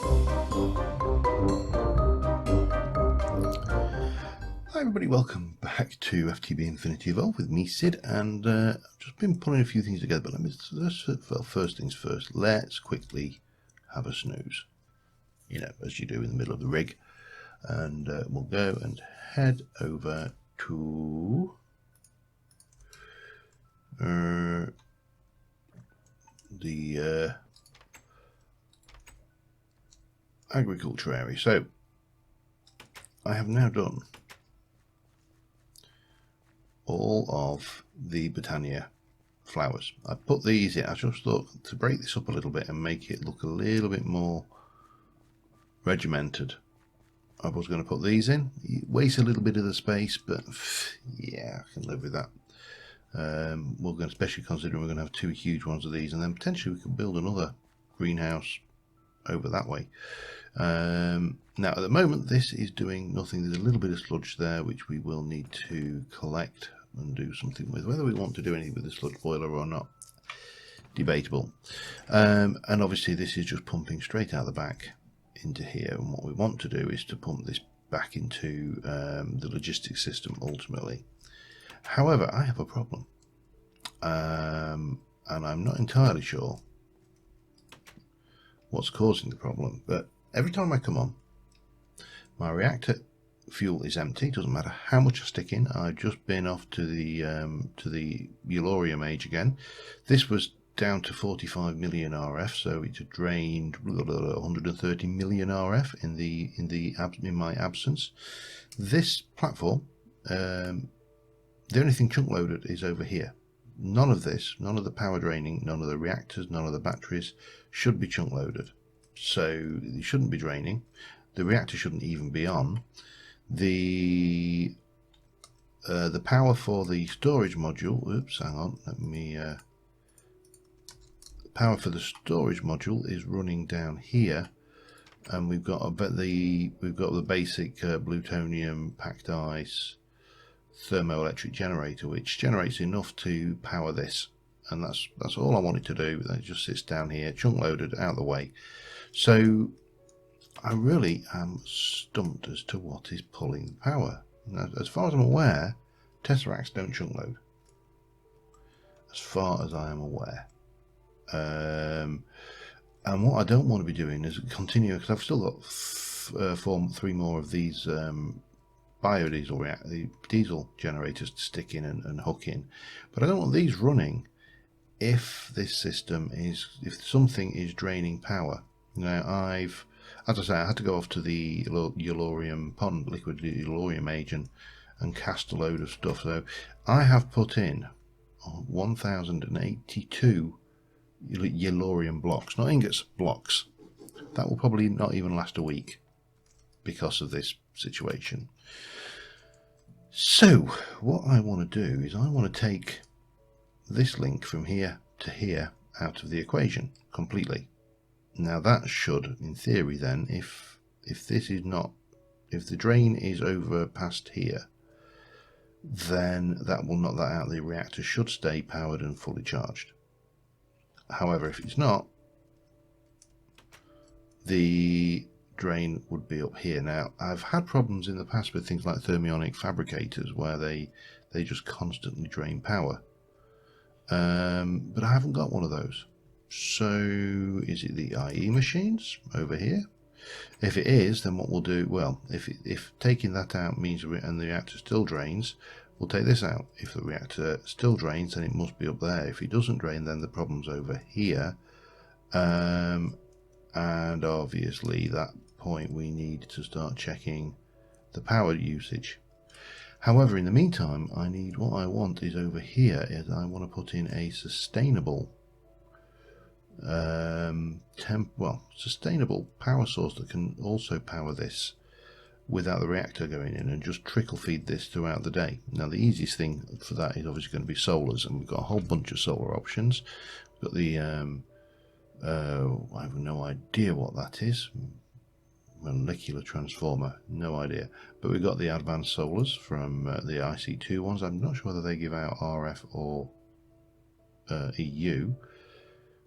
Hi everybody, welcome back to FTB Infinity Evolve with me, Sid, and I've just been pulling a few things together, but first things first, let's quickly have a snooze, as you do in the middle of the rig, and we'll go and head over to the agriculture area. So I have now done all of the Britannia flowers. I put these in. I just thought to break this up a little bit and make it look a little bit more regimented. I was going to put these in. It wastes a little bit of the space, but yeah, I can live with that. We're going to, especially considering we're going to have two huge ones of these, and then potentially we could build another greenhouse over that way. Now at the moment this is doing nothing. There's a little bit of sludge there which we will need to collect and do something with. Whether we want to do anything with the sludge boiler or not, debatable. And obviously this is just pumping straight out the back into here, and what we want to do is to pump this back into the logistics system ultimately. However, I have a problem, and I'm not entirely sure what's causing the problem, but every time I come on, my reactor fuel is empty. Doesn't matter how much I stick in. I've just been off to the Eulorium age again. This was down to 45 million RF, so it had drained 130 million RF in my absence. This platform, the only thing chunk loaded is over here. None of this, none of the power draining, none of the reactors, none of the batteries should be chunk loaded. So it shouldn't be draining. The reactor shouldn't even be on. The power for the storage module, oops, hang on, let me, the power for the storage module is running down here, and we've got the basic plutonium packed ice thermoelectric generator, which generates enough to power this, and that's all I wanted to do. That just sits down here, chunk loaded, out of the way. So I really am stumped as to what is pulling the power. Now, as far as I'm aware, Tesseracts don't chunk load, as far as I am aware. And what I don't want to be doing is continue, because I've still got three more of these biodiesel the diesel generators to stick in and hook in, but I don't want these running if this system if something is draining power. Now as I say, I had to go off to the Eulorium pond, liquid Eulorium agent, and cast a load of stuff. So I have put in 1082 Eulorium blocks, not ingots, blocks. That will probably not even last a week because of this situation. So what I want to do is I want to take this link from here to here out of the equation completely. Now that should, in theory then, if the drain is over past here, then that will knock that out. The reactor should stay powered and fully charged. However, if it's not, the drain would be up here. Now I've had problems in the past with things like thermionic fabricators where they just constantly drain power, but I haven't got one of those. So is it the IE machines over here? If it is, then what we'll do, well, if taking that out means and the reactor still drains, we'll take this out. If the reactor still drains, then it must be up there. If it doesn't drain, then the problem's over here, and obviously at that point we need to start checking the power usage. However, in the meantime, what I want is over here is I want to put in a sustainable sustainable power source that can also power this without the reactor going in, and just trickle feed this throughout the day. Now the easiest thing for that is obviously going to be solars, and we've got a whole bunch of solar options. We've got the I have no idea what that is. Molecular transformer, no idea. But we've got the advanced solars from the IC2 ones. I'm not sure whether they give out RF or EU.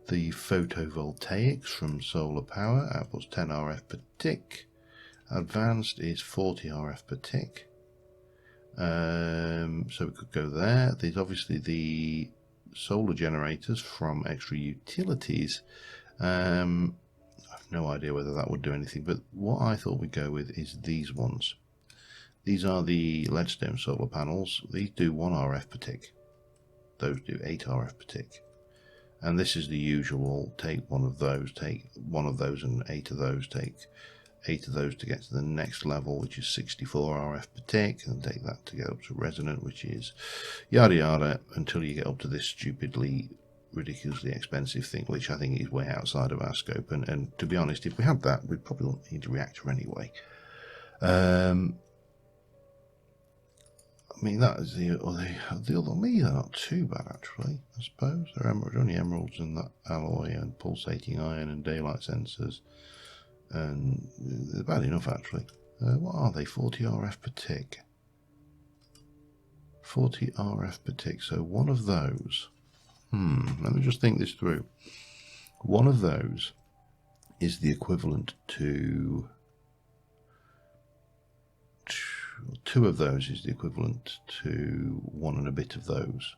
the photovoltaics from solar power, outputs 10 RF per tick. Advanced is 40 RF per tick. So we could go there. There's obviously the solar generators from extra utilities. I have no idea whether that would do anything, but what I thought we'd go with is these ones. These are the leadstone solar panels. These do 1 RF per tick. Those do 8 RF per tick. And this is the usual, take one of those, take one of those and 8 of those, take 8 of those to get to the next level, which is 64 RF per tick, and take that to get up to resonant, which is yada yada, until you get up to this stupidly, ridiculously expensive thing, which I think is way outside of our scope. And to be honest, if we had that, we'd probably need a reactor anyway. I mean, that is the other. Me, they're not too bad actually. I suppose they're only emeralds and that alloy and pulsating iron and daylight sensors, and they're bad enough actually. What are they? 40 RF per tick. 40 RF per tick. So one of those. Let me just think this through. One of those is the equivalent to. Two of those is the equivalent to 1 and a bit of those.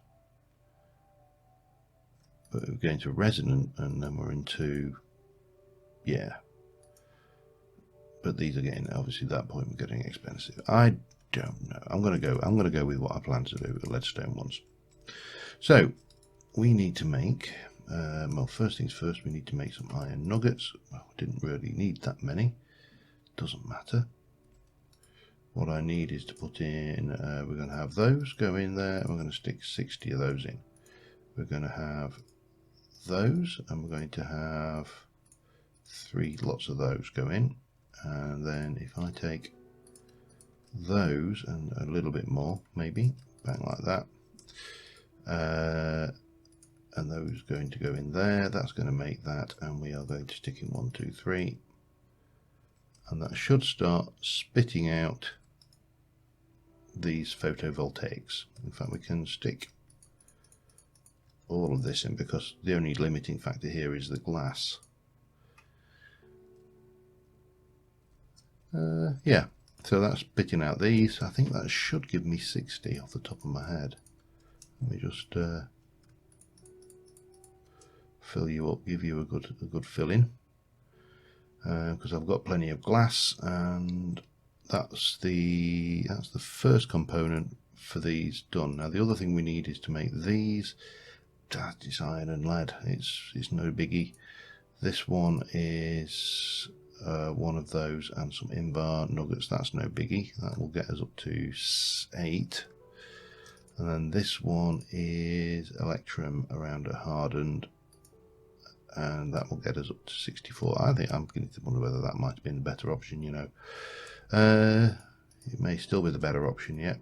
But we're going to resonant, and then we're into, yeah. But these are getting, obviously at that point we're getting expensive. I don't know. I'm gonna go with what I plan to do with the leadstone ones. So we need to make well, first things first, we need to make some iron nuggets. Well, we didn't really need that many. Doesn't matter. What I need is to put in, we're going to have those go in there, and we're going to stick 60 of those in. We're going to have those, and we're going to have 3 lots of those go in. And then if I take those and a little bit more, maybe, bang like that, and those are going to go in there, that's going to make that, and we are going to stick in 1, 2, 3, and that should start spitting out these photovoltaics. In fact, we can stick all of this in, because the only limiting factor here is the glass. Yeah, so that's spitting out these. I think that should give me 60 off the top of my head. Let me just fill you up, give you a good fill in, because I've got plenty of glass, and that's the first component for these done. Now the other thing we need is to make these. That is iron and lead. It's no biggie. This one is one of those and some invar nuggets. That's no biggie. That will get us up to 8. And then this one is electrum around a hardened, and that will get us up to 64. I think I'm beginning to wonder whether that might have been the better option, you know. It may still be the better option yet,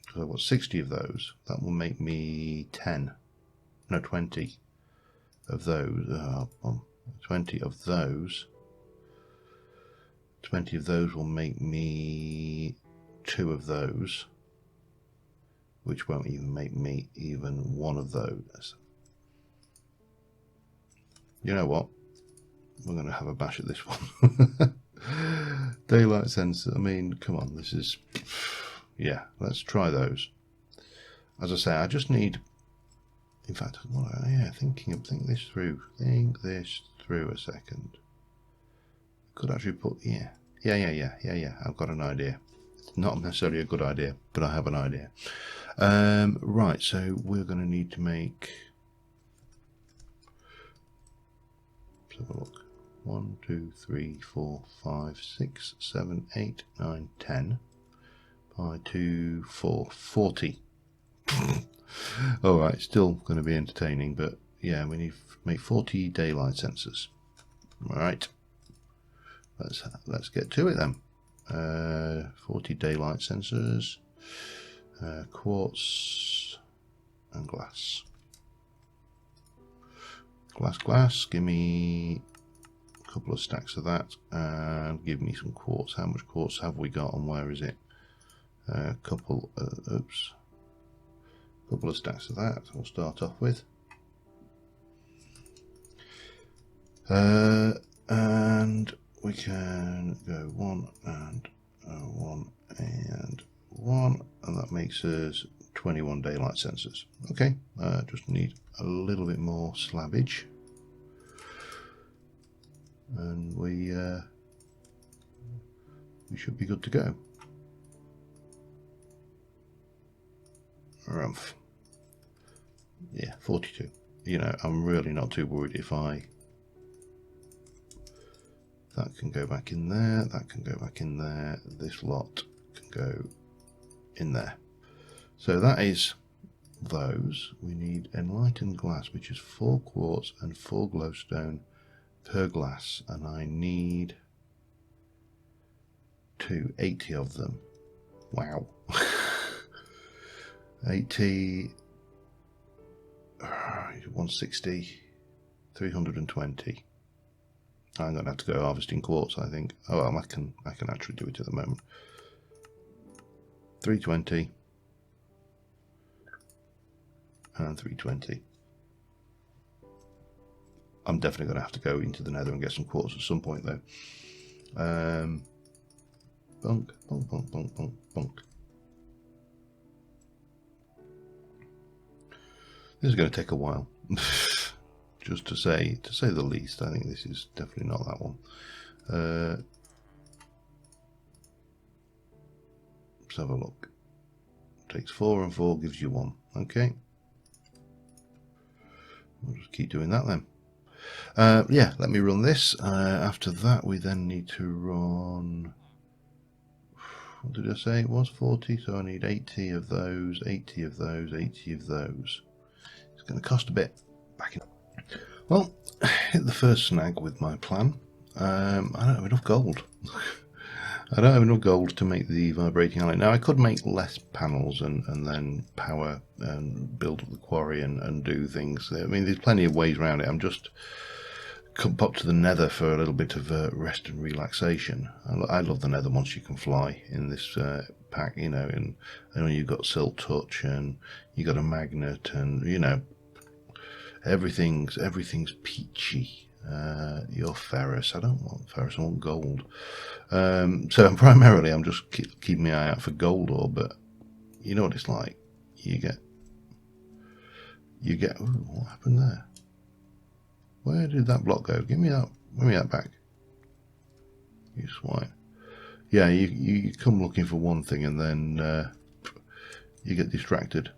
because I've got 60 of those. That will make me 20 of those. 20 of those. 20 of those will make me 2 of those, which won't even make me even 1 of those. You know what? We're going to have a bash at this one. Daylight sensor. I mean, come on, this is, yeah, let's try those. As I say, I just need, in fact, well, yeah, think this through a second. Could actually put, yeah, I've got an idea. It's not necessarily a good idea, but I have an idea. Right, so we're going to need to make, let's have a look. 1, 2, 3, 4, 5, 6, 7, 8, 9, 10. By 2, 4, 40. Alright, still going to be entertaining, but yeah, we need to make 40 daylight sensors. Alright, let's get to it then. 40 daylight sensors, quartz and glass. Glass, give me couple of stacks of that, and give me some quartz. How much quartz have we got, and where is it? Couple couple of stacks of that we'll start off with. And we can go 1 and 1 and 1, and that makes us 21 daylight sensors. Okay, just need a little bit more slabbage, and we should be good to go. Rumph. Yeah, 42. You know, I'm really not too worried if that can go back in there, that can go back in there, this lot can go in there. So that is those. We need Enlightened Glass, which is 4 quartz and 4 glowstone per glass, and I need 80 of them. Wow. 80, 160, 320. I'm going to have to go harvesting quartz, I think. Oh, well, I can actually do it at the moment. 320 and 320. I'm definitely going to have to go into the nether and get some quartz at some point, though. Bunk, bunk, bunk, bunk, bunk, bunk. This is going to take a while. Just to say the least. I think this is definitely not that one. Let's have a look. Takes 4 and 4 gives you 1. Okay. We'll just keep doing that then. Yeah, let me run this. After that, we then need to run. What did I say? It was 40, so I need 80 of those, 80 of those, 80 of those. It's going to cost a bit. Back in. Well, hit the first snag with my plan. I don't have enough gold. I don't have enough gold to make the vibrating alloy. Now, I could make less panels and then power and build up the quarry and do things. I mean, there's plenty of ways around it. I'm just pop to the nether for a little bit of rest and relaxation. I love the nether once you can fly in this pack, you know, and you've got Silt Touch and you got a magnet, and you know, everything's peachy. You're ferrous. I don't want ferrous, I want gold. So primarily I'm just keeping my eye out for gold ore, but you know what it's like. You get ooh, what happened there? Where did that block go? Give me that back. You swine. Yeah, you come looking for one thing and then you get distracted.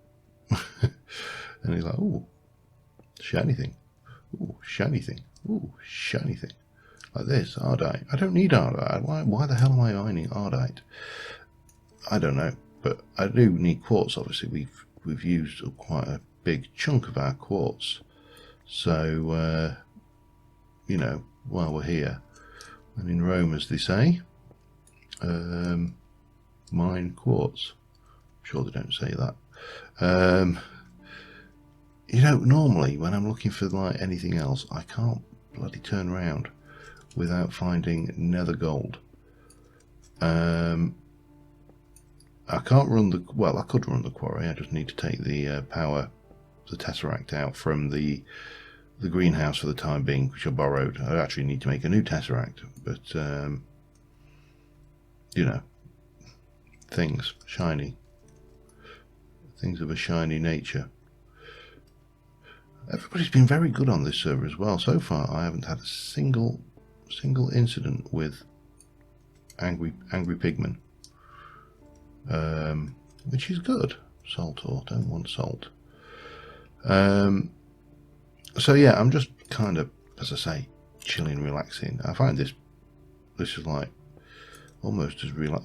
And he's like, ooh, shiny thing. Ooh, shiny thing. Ooh, shiny thing. Like this, ardite. I don't need ardite. Why the hell am I mining ardite? I don't know, but I do need quartz. Obviously, we've used quite a big chunk of our quartz. So, you know, while we're here, and in Rome, as they say, mine quartz. I'm sure they don't say that. You know, normally when I'm looking for like anything else, I can't bloody turn around without finding nether gold. I can't run I could run the quarry. I just need to take the power, the tesseract out from the greenhouse for the time being, which I borrowed. I actually need to make a new tesseract, but you know, things of a shiny nature. Everybody's been very good on this server as well. So far, I haven't had a single incident with angry pigmen, which is good. Salt ore, don't want salt. So yeah, I'm just kind of, as I say, chilling, relaxing. I find this is like almost as real.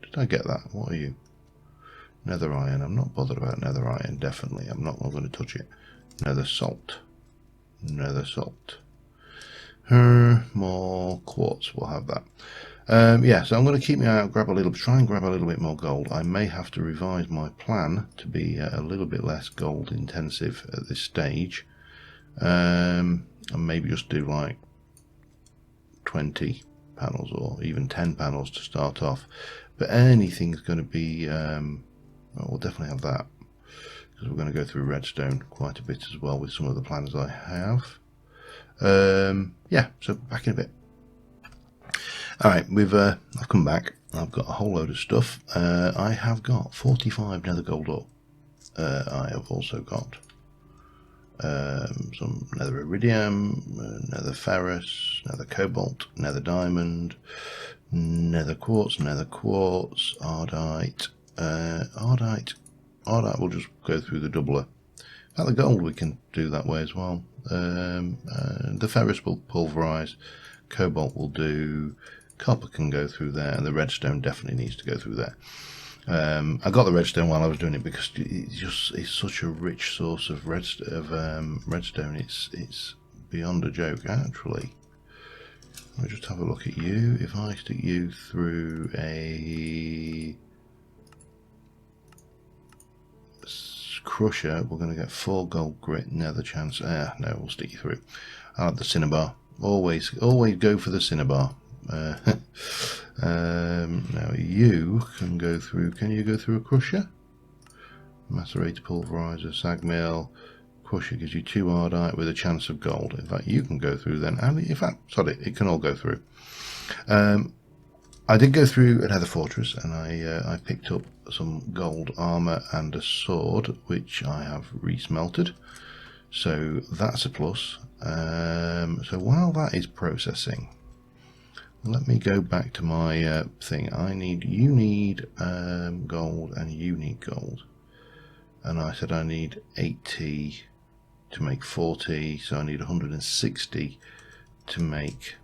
Did I get that? What are you? Nether iron. I'm not bothered about nether iron. Definitely, I'm not going to touch it. Nether salt. Nether salt. More quartz. We'll have that. Yeah, so I'm going to keep my eye out, try and grab a little bit more gold. I may have to revise my plan to be a little bit less gold intensive at this stage, and maybe just do like 20 panels or even 10 panels to start off. But anything's going to be, well, we'll definitely have that, because we're going to go through redstone quite a bit as well with some of the plans I have. Yeah, so back in a bit. Alright, I've come back. I've got a whole load of stuff. I have got 45 nether gold ore. I have also got some nether iridium, nether ferrous, nether cobalt, nether diamond, nether quartz, ardite. Ardite will just go through the doubler. At the gold we can do that way as well. The ferrous will pulverise, cobalt will do, copper can go through there, and the redstone definitely needs to go through there. I got the redstone while I was doing it because it's such a rich source of redstone. It's beyond a joke, actually. Let me just have a look at you. If I stick you through a crusher, we're going to get 4 gold grit, nether chance. No, we'll stick you through. I like the cinnabar. Always go for the cinnabar. Now you can go through. Can you go through a crusher? Macerator, pulverizer, sag mill. Crusher gives you 2 ardite with a chance of gold. In fact, you can go through then. And in fact, sorry, it can all go through. I did go through another fortress, and I picked up some gold armor and a sword, which I have resmelted. So that's a plus. So while that is processing, let me go back to my thing. You need gold, and you need gold. And I said I need 80 to make 40, so I need 160 to make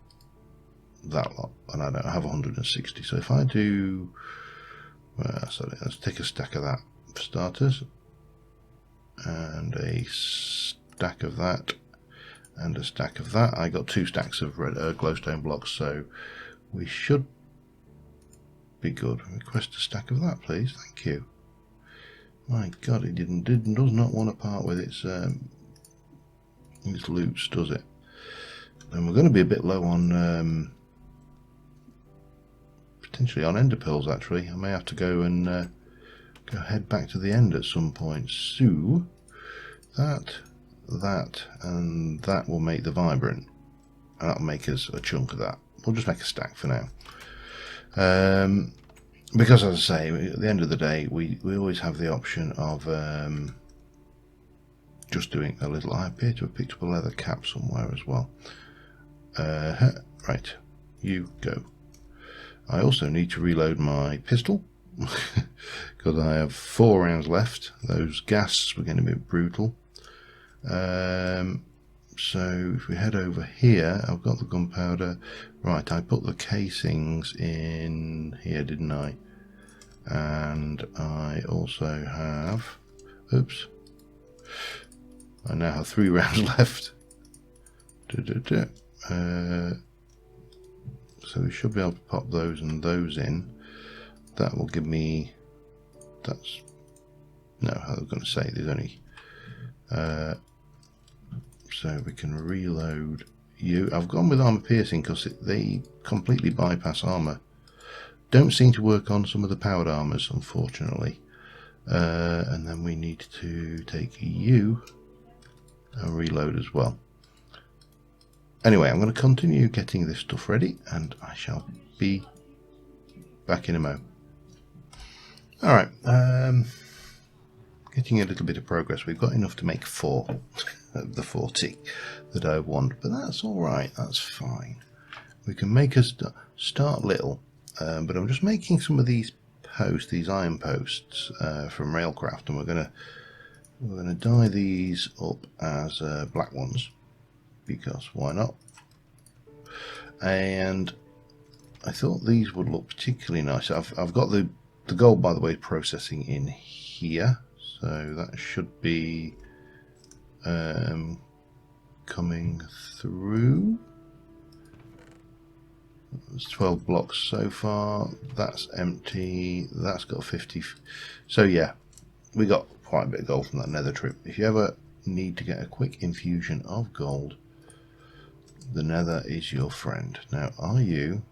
that lot, and I don't have 160. So if I do, sorry, let's take a stack of that for starters, and a stack of that, and a stack of that. I got 2 stacks of red glowstone blocks, so we should be good. Request a stack of that, please. Thank you. My God, it does not want to part with its loots, does it? And we're going to be a bit low on potentially on ender pearls. Actually, I may have to go and go head back to the end at some point. So that and that will make the vibrant, and that'll make us a chunk of that. We'll just make a stack for now, because as I say, at the end of the day, we always have the option of just doing a little. I appear to have picked up a leather cap somewhere as well. Right, you go. I also need to reload my pistol because I have 4 rounds left. Those gas were going to be brutal. So if we head over here, I've got the gunpowder. Right, I put the casings in here, didn't I? And I also have, oops, I now have 3 rounds left. So we should be able to pop those and those in. That will give me, that's, no, I was going to say there's only, so we can reload you. I've gone with armor piercing because they completely bypass armor. Don't seem to work on some of the powered armors, unfortunately. And then we need to take you and reload as well. Anyway, I'm going to continue getting this stuff ready, and I shall be back in a mo. Alright, getting a little bit of progress. We've got enough to make 4 of the 40 that I want, but that's alright, that's fine. We can make us start little, but I'm just making some of these posts, these iron posts from Railcraft, and we're going to dye these up as black ones, because why not? And I thought these would look particularly nice. I've got the gold, by the way, processing in here, so that should be coming through. There's 12 blocks so far. That's empty. That's got 50. So yeah, we got quite a bit of gold from that nether trip. If you ever need to get a quick infusion of gold, the nether is your friend. Now, are you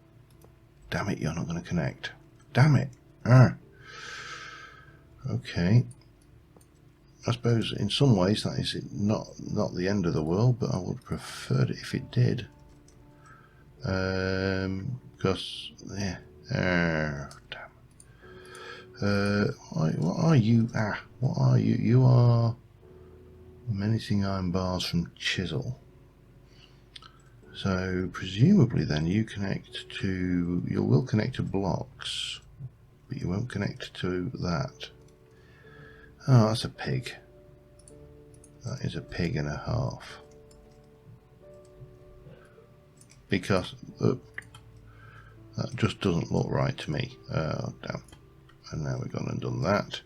damn it, you're not going to connect. Damn it. Ah. Okay. I suppose in some ways that is not the end of the world, but I would have preferred it if it did. Because, yeah. Damn. What are you? What are you? You are menacing iron bars from chisel. So presumably then you will connect to blocks, but you won't connect to that. Oh, that's a pig. That is a pig and a half. Because that just doesn't look right to me. Oh, damn. And now we've gone and done that.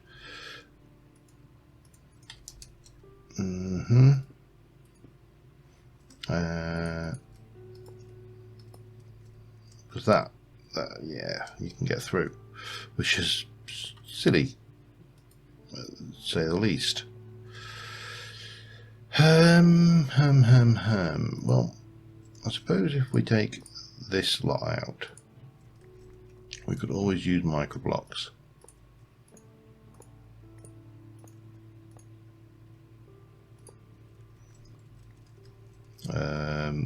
Because that, yeah, you can get through, which is silly, to say the least. Well, I suppose if we take this lot out, we could always use microblocks.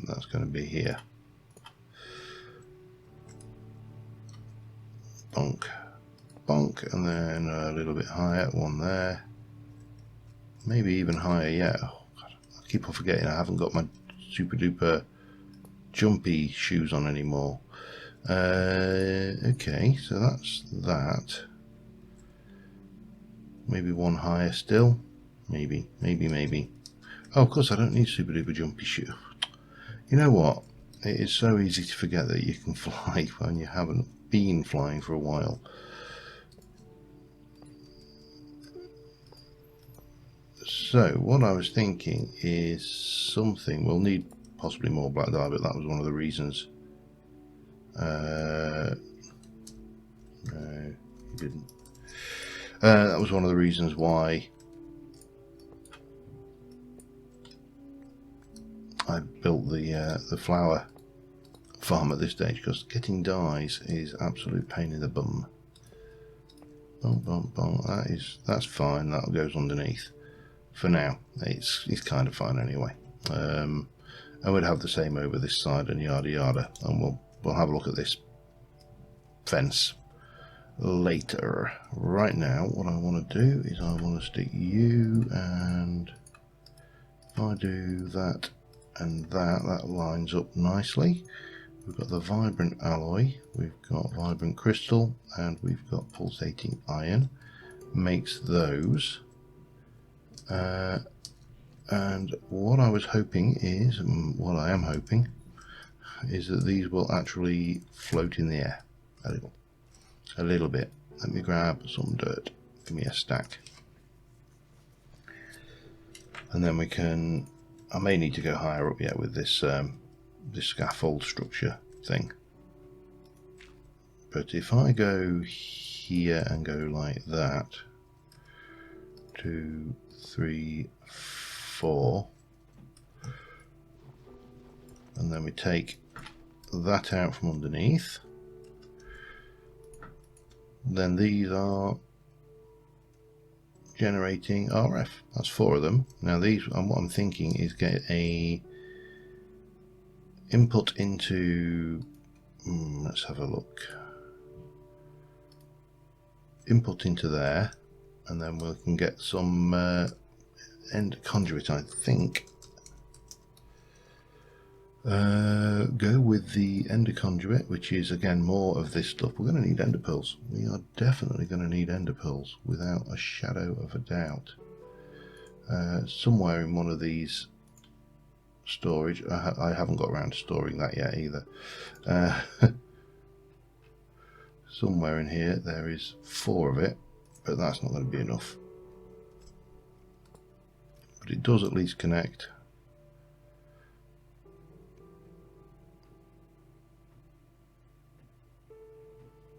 That's going to be here. Bonk, bonk, and then a little bit higher, one there. Maybe even higher yet. Oh, God, I keep on forgetting I haven't got my super duper jumpy shoes on anymore. Okay, so that's that. Maybe one higher still. Maybe. Oh, of course I don't need super duper jumpy shoe. You know what? It is so easy to forget that you can fly when you haven't been flying for a while. So what I was thinking is something, we'll need possibly more black dye, but that was one of the reasons. No, you didn't. That was one of the reasons why I built the flower farm at this stage, because getting dyes is absolute pain in the bum. That's fine. That goes underneath for now. It's kind of fine anyway. I would have the same over this side and yada yada, and we'll have a look at this fence later. Right now, what I want to do is I want to stick you, and if I do that and that lines up nicely. We've got the vibrant alloy, we've got vibrant crystal, and we've got pulsating iron. Makes those. And what I was hoping is, what I am hoping, is that these will actually float in the air a little bit. Let me grab some dirt. Give me a stack. And then we can, I may need to go higher up yet with this this scaffold structure thing. But if I go here and go like that, 2, 3, 4, and then we take that out from underneath, then these are generating RF. That's 4 of them. Now these, what I'm thinking is get a input into, let's have a look, input into there, and then we can get some end conduit, I think. Go with the ender conduit, which is again more of this stuff. We're going to need ender pearls. We are definitely going to need ender pearls without a shadow of a doubt. Somewhere in one of these storage, I haven't got around to storing that yet either. Somewhere in here there is 4 of it, but that's not going to be enough. But it does at least connect.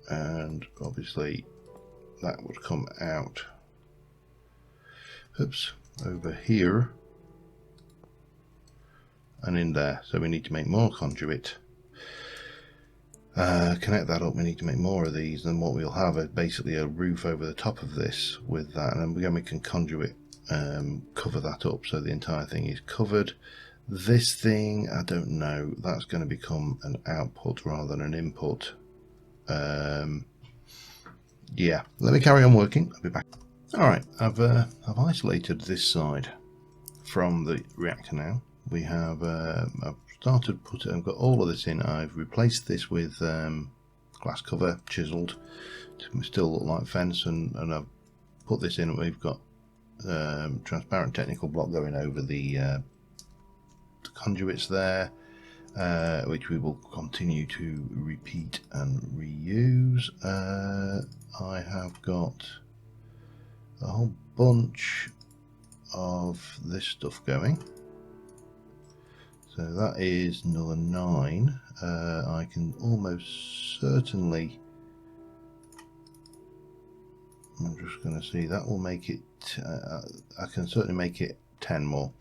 And obviously that would come out, oops, over here and in there. So we need to make more conduit. connect that up. We need to make more of these, and what we'll have is basically a roof over the top of this with that, and then again we can conduit cover that up so the entire thing is covered. This thing, I don't know, that's going to become an output rather than an input. Yeah, let me carry on working. I'll be back. Alright, I've isolated this side from the reactor now. We have I've started putting, I've got all of this in. I've replaced this with glass cover, chiseled to still look like fence, and I've put this in, and we've got transparent technical block going over the conduits there, which we will continue to repeat and reuse. I have got a whole bunch of this stuff going, so that is another 9. I can almost certainly, I'm just going to see, that will make it, I can certainly make it 10 more.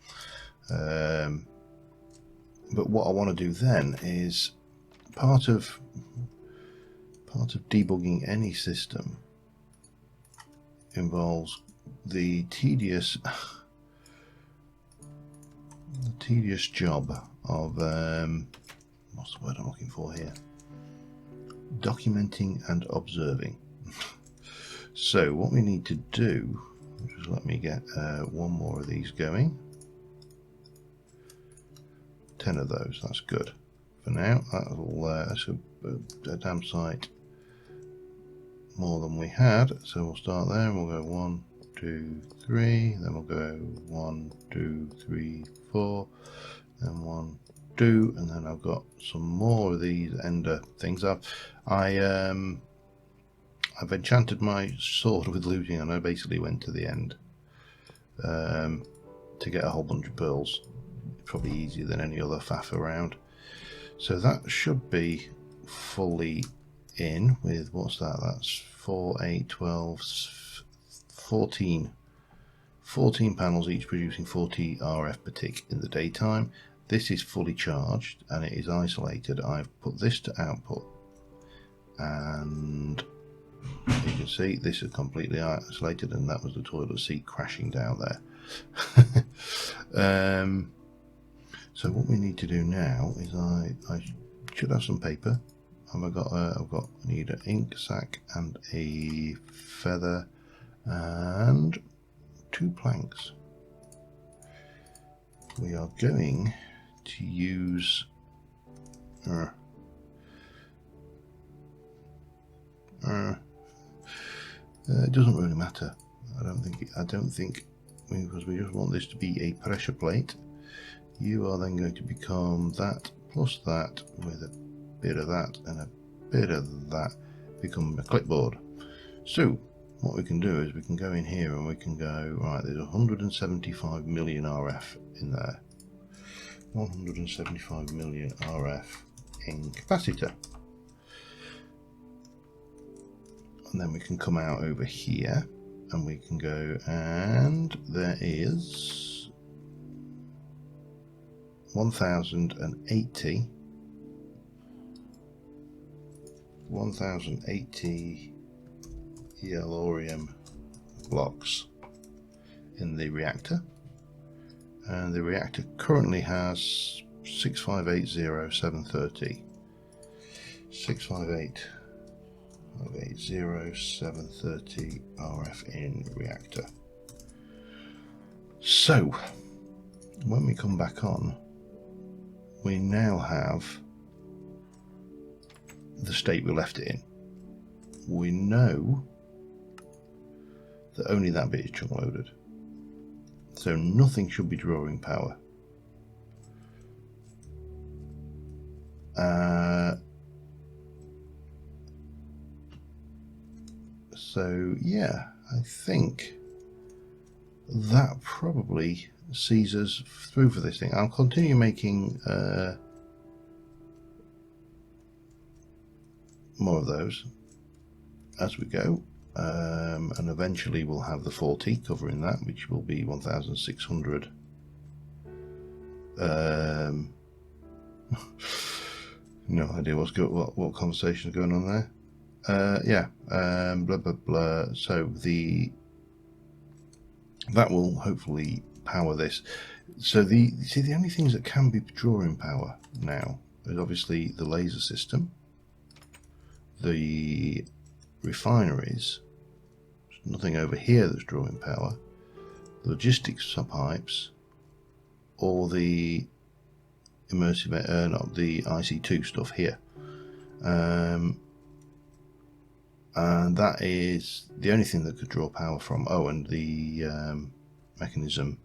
But what I want to do then is part of debugging any system involves the tedious job of what's the word I'm looking for here? Documenting and observing. So what we need to do, just let me get one more of these going. 10 of those, that's good for now. That's a damn sight more than we had, so we'll start there and we'll go 1, 2, 3, then we'll go 1, 2, 3, 4, then 1, 2, and then I've got some more of these ender things. I've enchanted my sword with looting, and I basically went to the end to get a whole bunch of pearls. Probably easier than any other faff around. So that should be fully in with, what's that? That's 4, 8, 12, 14 panels, each producing 40 RF per tick in the daytime. This is fully charged and it is isolated. I've put this to output, and you can see this is completely isolated, and that was the toilet seat crashing down there. So what we need to do now is I should have some paper. I need an ink sac and a feather and 2 planks. We are going to use it doesn't really matter. I don't think because we just want this to be a pressure plate. You are then going to become that plus that with a bit of that and a bit of that, become a clipboard. So what we can do is we can go in here and we can go, right, there's 175 million RF in there. 175 million RF in capacitor. And then we can come out over here and we can go, and there is 1080 yellorium blocks in the reactor, and the reactor currently has 6580730 6580730 RF in reactor. So when we come back on, we now have the state we left it in. We know that only that bit is chunk loaded, so nothing should be drawing power. So yeah, I think that probably sees us through for this thing. I'll continue making more of those as we go, and eventually we'll have the 40 covering that, which will be 1600 No idea what conversation is going on there. Yeah, blah blah blah. So that will hopefully power this. So the only things that can be drawing power now is obviously the laser system, the refineries. There's nothing over here that's drawing power. The logistics pipes, or the immersive, not the IC2 stuff here. And that is the only thing that could draw power from. Oh, and the mechanism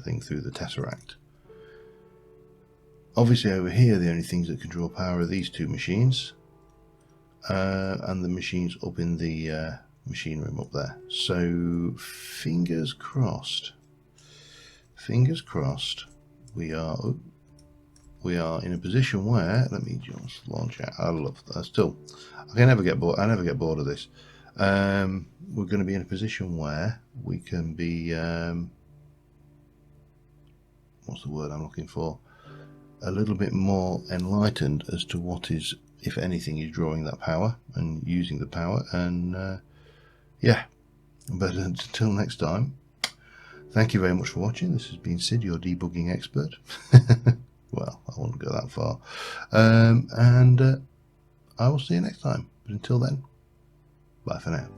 thing through the Tesseract. Obviously over here the only things that can draw power are these two machines and the machines up in the machine room up there. So fingers crossed, we are in a position where, let me just launch out. I love that. Still, I never get bored of this. We're going to be in a position where we can be what's the word I'm looking for? A little bit more enlightened as to what is, if anything, is drawing that power and using the power. And yeah, but until next time, thank you very much for watching. This has been Sid, your debugging expert. Well, I wouldn't go that far. And I will see you next time. But until then, bye for now.